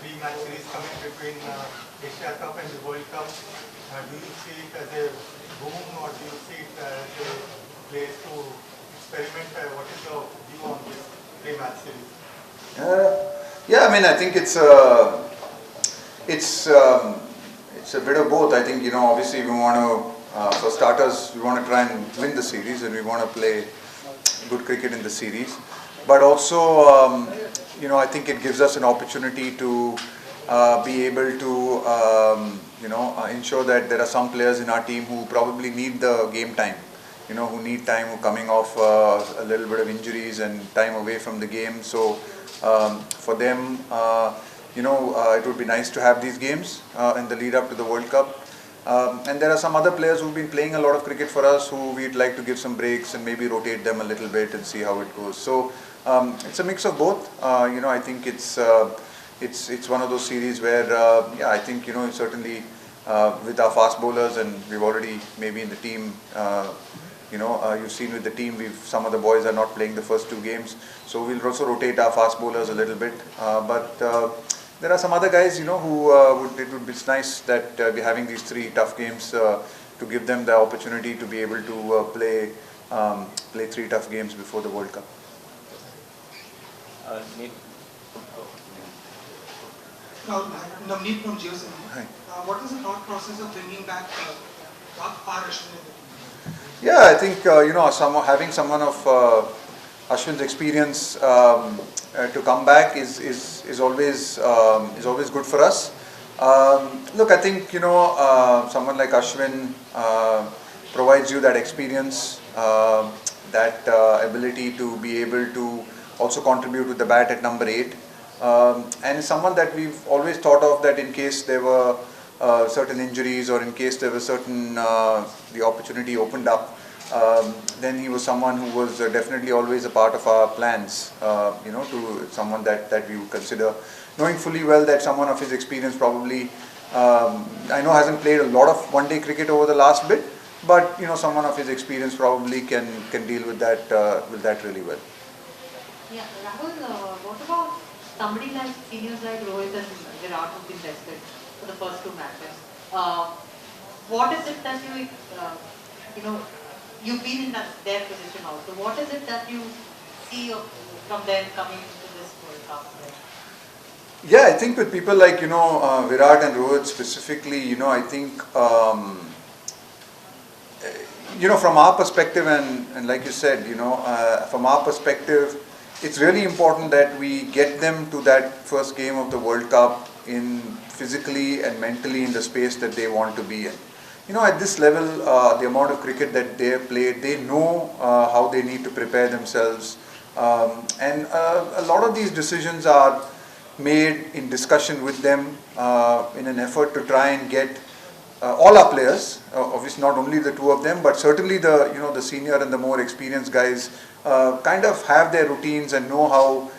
three-match series coming between Asia Cup and the World Cup. Do you see it as a boom, or do you see it as a place to experiment? What is your view on this three-match series? Yeah, I mean, I think it's a bit of both. I think, obviously we want to, for starters, we want to try and win the series, and we want to play good cricket in the series. But also, I think it gives us an opportunity to be able to, ensure that there are some players in our team who probably need the game time, who need time, who are coming off a little bit of injuries and time away from the game. So for them, it would be nice to have these games in the lead up to the World Cup. And there are some other players who've been playing a lot of cricket for us who we'd like to give some breaks and maybe rotate them a little bit and see how it goes. So it's a mix of both. I think it's one of those series where, I think, certainly with our fast bowlers, and we've already maybe in the team, you've seen with the team, some of the boys are not playing the first two games. So we'll also rotate our fast bowlers a little bit. But there are some other guys, it would be nice that we're having these three tough games to give them the opportunity to be able to play three tough games before the World Cup. Navneet from GeoCity. What is the thought process of bringing back Ashwin? Yeah, I think having someone of Ashwin's experience to come back is always good for us. Look, I think someone like Ashwin provides you that experience, that ability to be able to also contribute with the bat at number 8, and someone that we've always thought of that in case there were certain injuries, or in case there was certain the opportunity opened up, then he was someone who was definitely always a part of our plans, to someone that we would consider, knowing fully well that someone of his experience probably, I know hasn't played a lot of one-day cricket over the last bit, but someone of his experience probably can deal with that really well. Yeah, Rahul, what about somebody like seniors like Rohit and Virat who've been tested for the first two matches? What is it that you've been in their position also. What is it that you see from them coming into this World Cup? Yeah, I think with people like Virat and Rohit specifically, I think from our perspective, and like you said, from our perspective, it's really important that we get them to that first game of the World Cup in physically and mentally in the space that they want to be in. At this level, the amount of cricket that they have played, they know how they need to prepare themselves. And a lot of these decisions are made in discussion with them in an effort to try and get all our players, obviously not only the two of them, but certainly the senior and the more experienced guys kind of have their routines and know how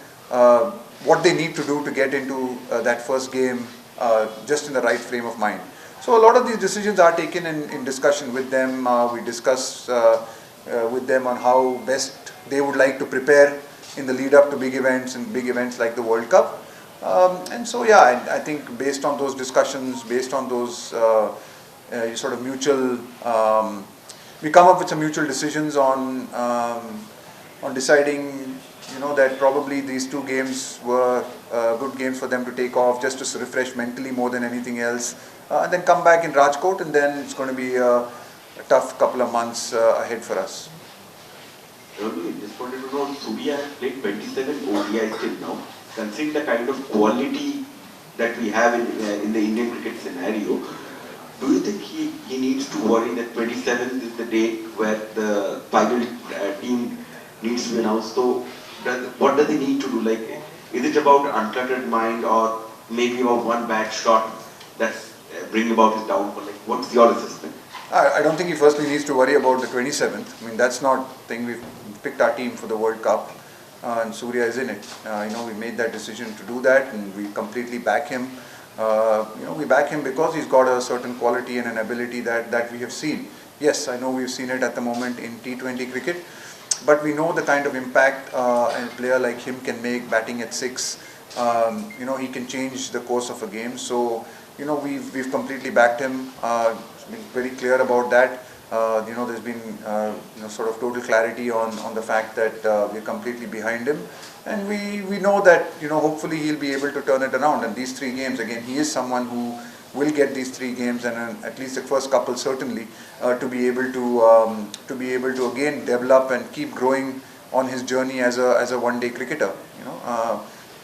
what they need to do to get into that first game just in the right frame of mind. So a lot of these decisions are taken in discussion with them. We discuss with them on how best they would like to prepare in the lead up to big events like the World Cup. And so I think based on those discussions, based on those sort of mutual, we come up with some mutual decisions on deciding that probably these two games were good games for them to take off just to refresh mentally more than anything else, and then come back in Rajkot, and then it's going to be a tough couple of months ahead for us. Just wanted to know, Surya has played 27 ODIs till now. Considering the kind of quality that we have in the Indian cricket scenario, do you think he needs to worry that 27th is the date where the final team needs to be announced? So what does he need to do? Like, is it about uncluttered mind, or maybe about one bad shot that's bringing about his downfall? Like, what's your assessment? I don't think he firstly needs to worry about the 27th. I mean, that's not the thing. We've picked our team for the World Cup, and Surya is in it. We made that decision to do that, and we completely back him. We back him because he's got a certain quality and an ability that we have seen. Yes, I know we've seen it at the moment in T20 cricket, but we know the kind of impact a player like him can make batting at 6, he can change the course of a game. So, we've completely backed him. Been very clear about that. There's been sort of total clarity on the fact that we're completely behind him, and we know that hopefully he'll be able to turn it around. And these 3 games, again, he is someone who will get these 3 games, and at least the first couple certainly, to be able to again develop and keep growing on his journey as a one-day cricketer.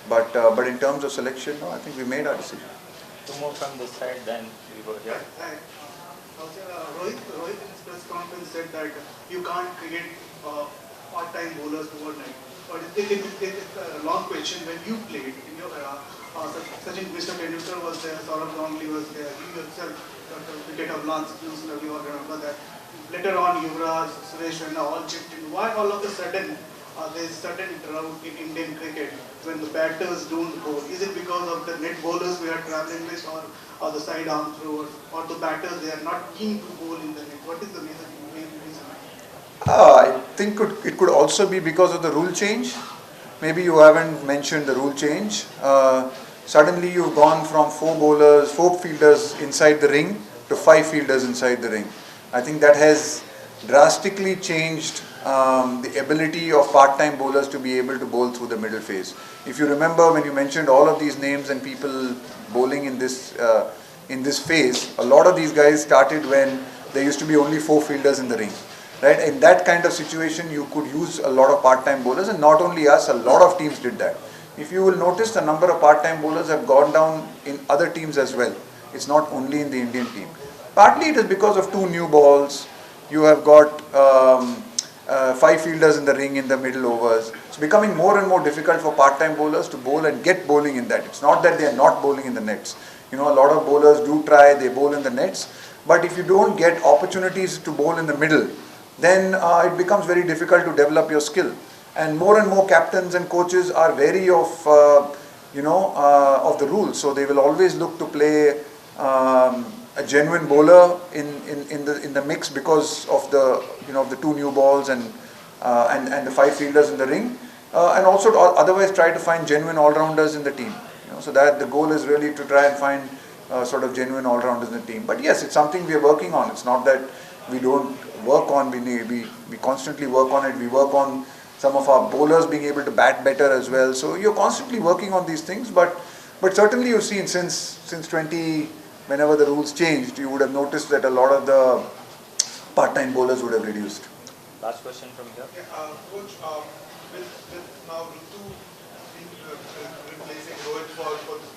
But in terms of selection, no, I think we made our decision. 2 more from this side, then we go here. Rohit in his press conference said that you can't create part-time bowlers overnight. But it's a long question. When you played in your era, Mr. Tendulkar was there, Saurav Ganguly was there, you yourself got a wicket of Lance Houston, we all remember that. Later on, Yuvraj, Suresh Raina all chipped in. Why all of a sudden there is certain drought in Indian cricket when the batters don't bowl? Is it because of the net bowlers we are traveling with, or the side arm throwers, or the batters they are not keen to bowl in the net? What is the main reason? I think it could also be because of the rule change. Maybe you haven't mentioned the rule change. Suddenly you've gone from 4 fielders inside the ring to 5 fielders inside the ring. I think that has drastically changed the ability of part-time bowlers to be able to bowl through the middle phase. If you remember when you mentioned all of these names and people bowling in this phase, a lot of these guys started when there used to be only 4 fielders in the ring. Right? In that kind of situation, you could use a lot of part-time bowlers, and not only us, a lot of teams did that. If you will notice, the number of part-time bowlers have gone down in other teams as well. It's not only in the Indian team. Partly it is because of 2 new balls. You have got 5 fielders in the ring in the middle overs. It's becoming more and more difficult for part-time bowlers to bowl and get bowling in that. It's not that they are not bowling in the nets. A lot of bowlers do try, they bowl in the nets. But if you don't get opportunities to bowl in the middle, then it becomes very difficult to develop your skill. And more captains and coaches are wary of the rules. So they will always look to play a genuine bowler in the mix because of the 2 new balls and the 5 fielders in the ring, and also to otherwise try to find genuine all-rounders in the team. So that the goal is really to try and find sort of genuine all-rounders in the team. But yes, it's something we are working on. It's not that we don't work on. We constantly work on it. We work on some of our bowlers being able to bat better as well. So you're constantly working on these things. But certainly you've seen since whenever the rules changed, you would have noticed that a lot of the part-time bowlers would have reduced. Last question from here. Coach, with now Ritu replacing Rohit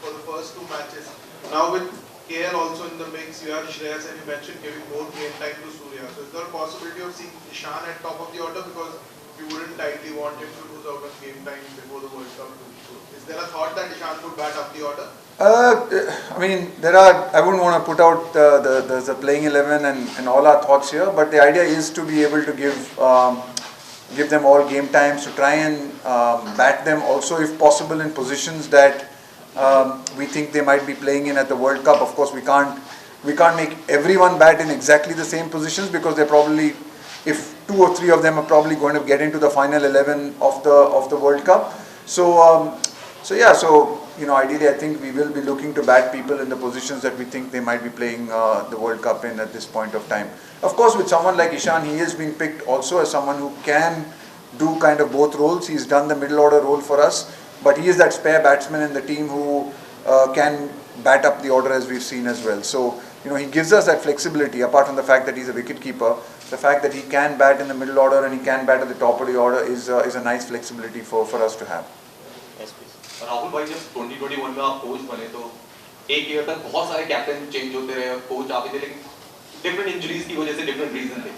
for the first 2 matches, now with KL also in the mix, you have Shreyas, and you mentioned giving more game time to Surya. So is there a possibility of seeing Ishan at top of the order, because you wouldn't ideally want him to lose out on game time before the World Cup? So is there a thought that Ishan could bat up the order? I mean, I wouldn't want to put out the playing 11 and all our thoughts here, but the idea is to be able to give them all game times, to try and bat them also if possible in positions that we think they might be playing in at the World Cup. Of course, we can't make everyone bat in exactly the same positions, because they're probably, if 2 or 3 of them are probably going to get into the final 11 of the World Cup. So ideally I think we will be looking to bat people in the positions that we think they might be playing the World Cup in at this point of time. Of course, with someone like Ishan, he has been picked also as someone who can do kind of both roles. He's done the middle order role for us, but he is that spare batsman in the team who can bat up the order, as we've seen as well. So he gives us that flexibility. Apart from the fact that he's a wicket keeper, the fact that he can bat in the middle order and he can bat at the top of the order is a nice flexibility for us to have. Yes, please. Rahul भाई, जब 2021 में आप coach बने तो एक year तक बहुत सारे कैप्टन चेंज होते रहे, कोच आते थे, लेकिन डिफरेंट इंजरीज की वजह से डिफरेंट रीजन थे.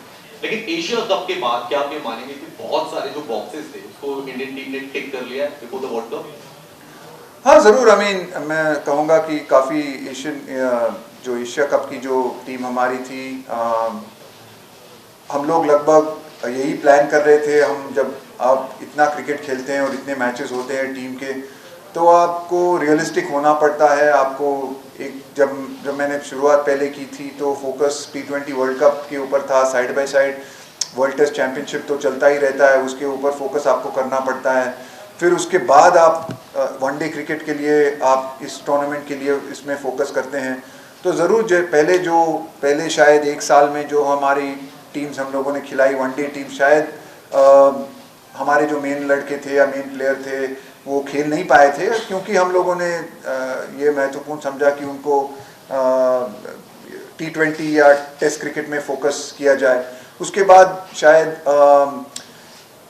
लेकिन एशिया कप के बाद क्या आप ये मानेंगे कि बहुत सारे जो बॉक्सेस थे उसको इंडियन टीम ने टिक कर लिया बिफोर द वर्ल्ड कप? हाँ, ज़रूर. मैं कहूँगा कि काफ़ी जो एशिया कप की जो टीम हमारी थी, हम लोग लगभग यही प्लान कर रहे थे. हम जब आप इतना क्रिकेट खेलते हैं और इतने मैचेस होते हैं टीम के, तो आपको रियलिस्टिक होना पड़ता है. आपको जब मैंने शुरुआत पहले की थी तो फोकस T20 वर्ल्ड कप के ऊपर था. Side by side world test championship तो चलता ही रहता है, उसके ऊपर फोकस आपको करना पड़ता है. फिर उसके बाद आप वनडे क्रिकेट के लिए आप इस टूर्नामेंट के लिए इसमें फोकस करते हैं, तो ज़रूर जो पहले शायद एक साल में जो हमारी टीम्स हम लोगों ने खिलाई वनडे टीम, शायद हमारे जो मेन लड़के थे या मेन प्लेयर थे वो खेल नहीं पाए थे, क्योंकि हम लोगों ने ये महत्वपूर्ण समझा कि उनको T20 या टेस्ट क्रिकेट में फोकस किया जाए। उसके बाद शायद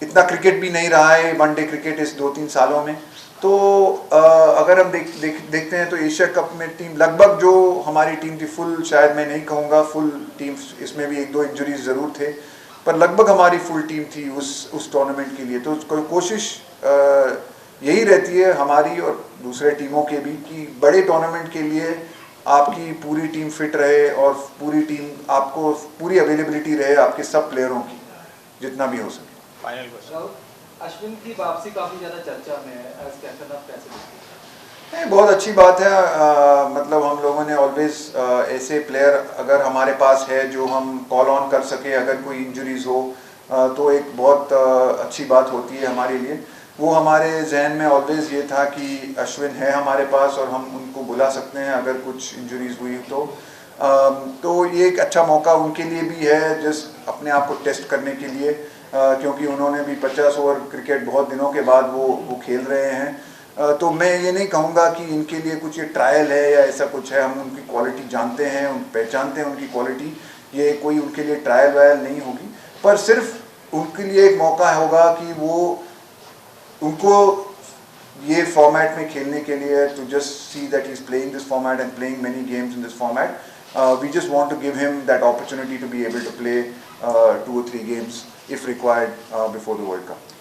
इतना क्रिकेट भी नहीं रहा है वनडे क्रिकेट इस 2-3 सालों में। तो अगर हम देखते हैं तो एशिया कप में टीम लगभग जो हमारी टीम थी फुल, शायद मैं नहीं कहूँगा फुल टीम, इसमें भी 1-2 इंजरीज ज़रूर थे, पर लगभग हमारी फुल टीम थी उस टूर्नामेंट के लिए। तो कोशिश यही रहती है हमारी और दूसरे टीमों के भी कि बड़े टूर्नामेंट के लिए आपकी पूरी टीम फिट रहे और पूरी टीम आपको पूरी अवेलेबिलिटी रहे आपके सब प्लेयरों की जितना भी हो सके। फाइनल क्वेश्चन, अश्विन की वापसी काफी ज्यादा चर्चा में है एज कैप्टन, आप कैसे देखते हैं? बहुत अच्छी बात है। मतलब हम लोगों ने ऑलवेज ऐसे प्लेयर अगर हमारे पास है जो हम कॉल ऑन कर सके अगर कोई इंजरीज हो, तो एक बहुत अच्छी बात होती है हमारे लिए। वो हमारे जहन में ऑलवेज ये था कि अश्विन है हमारे पास और हम उनको बुला सकते हैं अगर कुछ इंजरीज हुई तो ये एक अच्छा मौका उनके लिए भी है जस्ट अपने आप को टेस्ट करने के लिए, क्योंकि उन्होंने भी 50 ओवर क्रिकेट बहुत दिनों के बाद वो खेल रहे हैं। तो मैं ये नहीं कहूँगा कि इनके लिए कुछ ये ट्रायल है या ऐसा कुछ है। हम उनकी क्वालिटी जानते हैं, पहचानते हैं उनकी क्वालिटी, ये कोई उनके लिए ट्रायल वायल नहीं होगी, पर सिर्फ उनके लिए एक मौका होगा कि उनको ये फॉर्मेट में खेलने के लिए to just see that he is playing this format and playing many games in this format. We just want to give him that opportunity to be able to play 2 or 3 games if required before the World Cup.